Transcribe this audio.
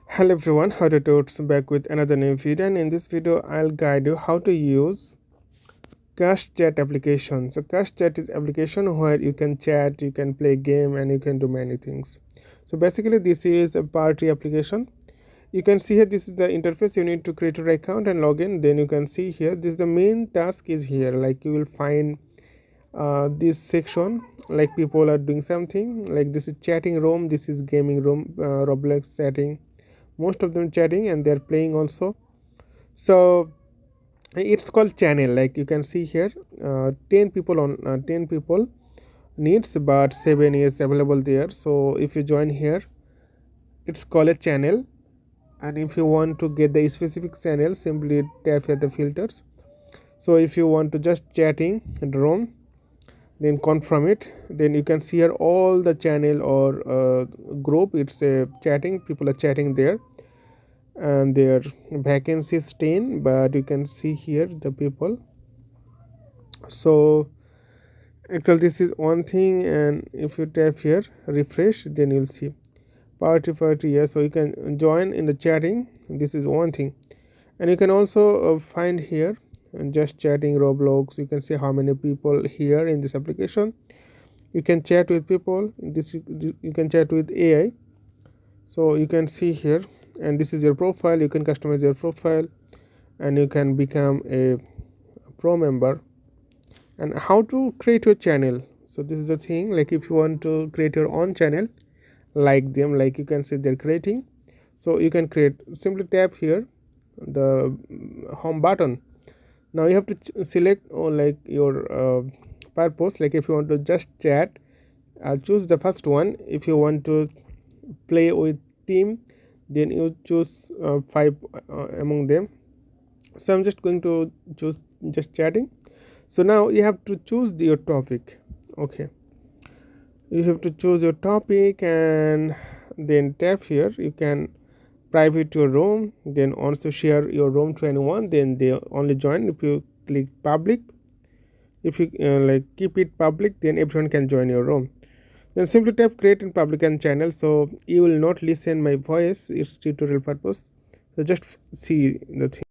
Hello everyone, how to Totes back with another new video, and in this video I'll guide you how to use CashChat application. So CashChat is application where you can chat, you can play game, and you can do many things. So basically this is a party application. You can see here this is the interface. You need to create your account and log in. Then you can see here this is the main task is here. Like you will find this section, like people are doing something, like this is chatting room, this is gaming room, Roblox chatting, most of them chatting and they're playing also. So it's called channel. Like you can see here 10 people on 10 people needs, but 7 is available there. So if you join here, it's called a channel. And if you want to get the specific channel, simply tap here the filters. So if you want to just chatting room, then confirm it. Then you can see here all the channel or group. It's a chatting, people are chatting there, and their vacancy is 10, but you can see here the people. So actually this is one thing, and if you tap here refresh, then you'll see party, yes. So you can join in the chatting, this is one thing. And you can also find here just chatting Roblox. You can see how many people here in this application. You can chat with people in this, you can chat with AI. So you can see here, and this is your profile. You can customize your profile and you can become a pro member. And how to create your channel. So this is the thing, like if you want to create your own channel like them, like you can see they're creating. So you can create, simply tap here the home button. Now you have to select like your purpose. Like if you want to just chat, choose the first one. If you want to play with team, then you choose 5 among them. So I'm just going to choose just chatting. So now you have to choose your topic. Okay, you have to choose your topic and then tap here. You can private your room, then also share your room to anyone, then they only join. If you click public, if you like keep it public, then everyone can join your room. Then simply tap create in public and channel. So you will not listen my voice, it's tutorial purpose. So just see the thing.